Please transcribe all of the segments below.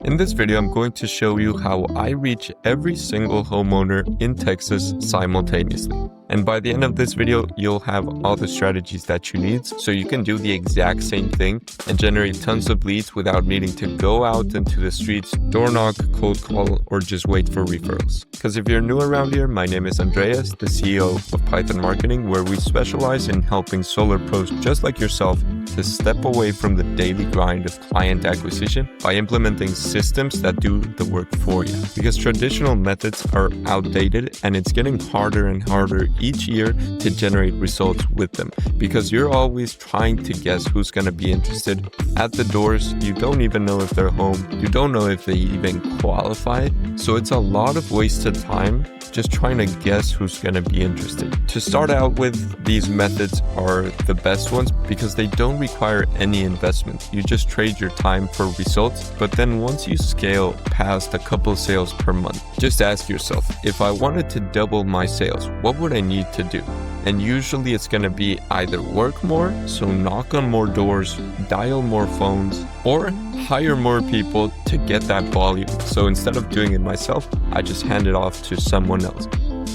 In this video, I'm going to show you how I reach every single homeowner in Texas simultaneously. And by the end of this video, you'll have all the strategies that you need so you can do the exact same thing and generate tons of leads without needing to go out into the streets, door knock, cold call, or just wait for referrals. Because if you're new around here, my name is Andreas, the CEO of Python Marketing, where we specialize in helping solar pros just like yourself to step away from the daily grind of client acquisition by implementing systems that do the work for you. Because traditional methods are outdated and it's getting harder and harder each year to generate results with them, because you're always trying to guess who's going to be interested at the doors. You don't even know if they're home. You don't know if they even qualify. So it's a lot of wasted time just trying to guess who's going to be interested. To start out with, these methods are the best ones because they don't require any investment. You just trade your time for results. But then once you scale past a couple sales per month, just ask yourself, if I wanted to double my sales, what would I need to do? And usually it's going to be either work more, so knock on more doors, dial more phones, or hire more people to get that volume. So instead of doing it myself, I just hand it off to someone else.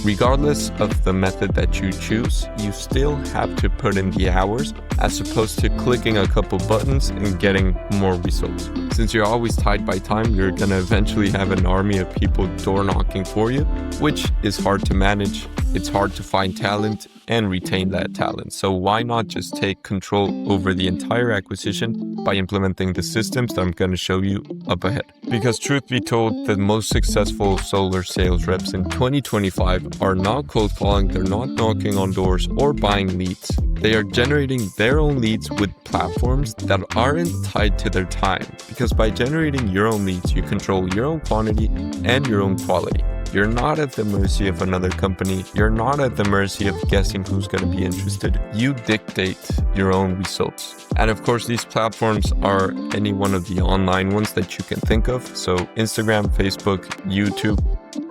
Regardless of the method that you choose, you still have to put in the hours as opposed to clicking a couple buttons and getting more results. Since you're always tied by time, you're going to eventually have an army of people door knocking for you, which is hard to manage. It's hard to find talent and retain that talent. So why not just take control over the entire acquisition by implementing the systems that I'm going to show you up ahead? Because truth be told, the most successful solar sales reps in 2025 are not cold calling, they're not knocking on doors or buying leads. They are generating their own leads with platforms that aren't tied to their time. Because by generating your own leads, you control your own quantity and your own quality. You're not at the mercy of another company. You're not at the mercy of guessing who's going to be interested. You dictate your own results. And of course, these platforms are any one of the online ones that you can think of. So Instagram, Facebook, YouTube.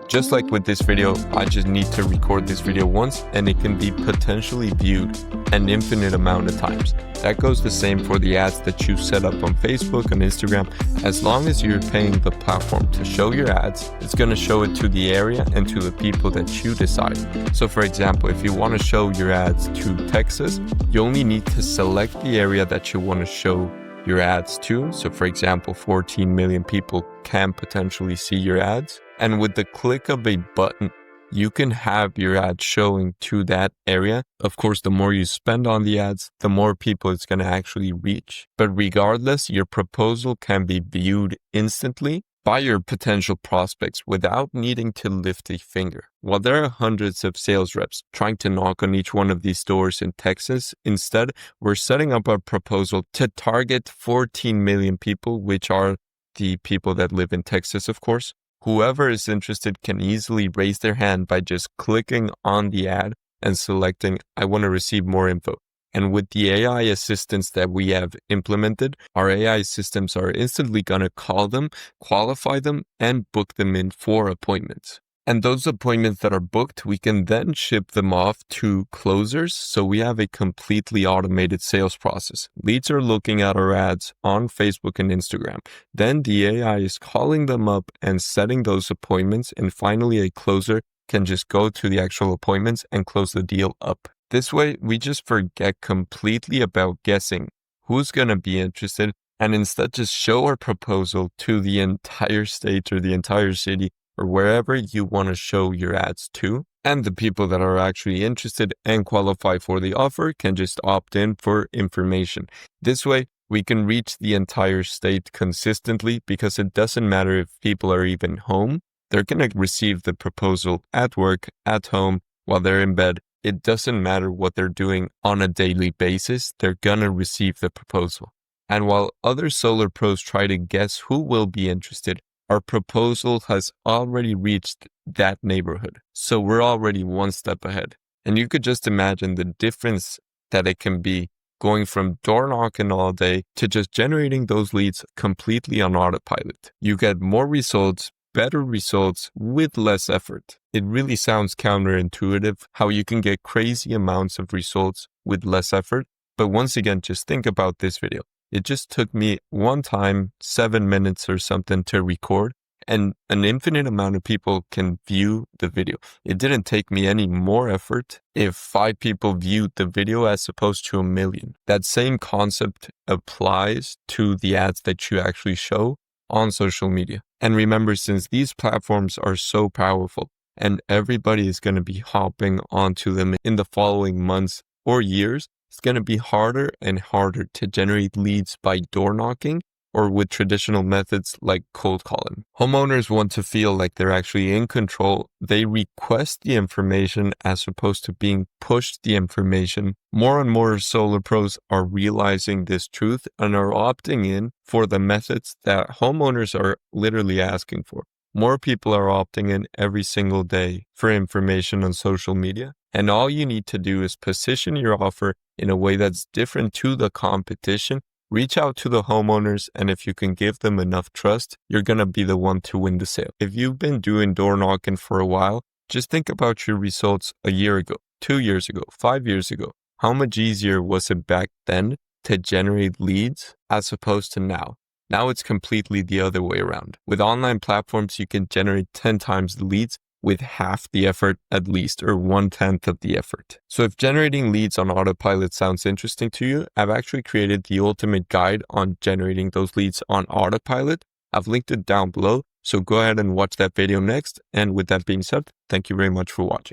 Just like with this video, I just need to record this video once and it can be potentially viewed an infinite amount of times. That goes the same for the ads that you set up on Facebook and Instagram. As long as you're paying the platform to show your ads, it's going to show it to the area and to the people that you decide. So for example, if you want to show your ads to Texas, you only need to select the area that you want to show your ads to. So for example, 14 million people can potentially see your ads. And with the click of a button, you can have your ad showing to that area. Of course, the more you spend on the ads, the more people it's going to actually reach. But regardless, your proposal can be viewed instantly by your potential prospects without needing to lift a finger. While there are hundreds of sales reps trying to knock on each one of these doors in Texas, instead, we're setting up a proposal to target 14 million people, which are the people that live in Texas, of course. Whoever is interested can easily raise their hand by just clicking on the ad and selecting, I want to receive more info. And with the AI assistants that we have implemented, our AI systems are instantly going to call them, qualify them, and book them in for appointments. And those appointments that are booked, we can then ship them off to closers. So we have a completely automated sales process. Leads are looking at our ads on Facebook and Instagram. Then the AI is calling them up and setting those appointments. And finally, a closer can just go to the actual appointments and close the deal up. This way, we just forget completely about guessing who's going to be interested and instead just show our proposal to the entire state or the entire city or wherever you want to show your ads to. And the people that are actually interested and qualify for the offer can just opt in for information. This way, we can reach the entire state consistently because it doesn't matter if people are even home. They're going to receive the proposal at work, at home, while they're in bed. It doesn't matter what they're doing on a daily basis. They're going to receive the proposal. And while other solar pros try to guess who will be interested, our proposal has already reached that neighborhood. So we're already one step ahead. And you could just imagine the difference that it can be going from door knocking all day to just generating those leads completely on autopilot. You get more results, better results with less effort. It really sounds counterintuitive how you can get crazy amounts of results with less effort. But once again, just think about this video. It just took me one time, 7 minutes or something to record, and an infinite amount of people can view the video. It didn't take me any more effort if 5 people viewed the video as opposed to 1 million. That same concept applies to the ads that you actually show on social media. And remember, since these platforms are so powerful and everybody is going to be hopping onto them in the following months or years, it's going to be harder and harder to generate leads by door knocking or with traditional methods like cold calling. Homeowners want to feel like they're actually in control. They request the information as opposed to being pushed the information. More and more solar pros are realizing this truth and are opting in for the methods that homeowners are literally asking for. More people are opting in every single day for information on social media. And all you need to do is position your offer in a way that's different to the competition. Reach out to the homeowners, and if you can give them enough trust, you're going to be the one to win the sale. If you've been doing door knocking for a while, just think about your results a year ago, 2 years ago, 5 years ago. How much easier was it back then to generate leads as opposed to now? Now it's completely the other way around. With online platforms, you can generate 10 times the leads with half the effort at least, or 1/10 of the effort. So if generating leads on autopilot sounds interesting to you, I've actually created the ultimate guide on generating those leads on autopilot. I've linked it down below, so go ahead and watch that video next. And with that being said, thank you very much for watching.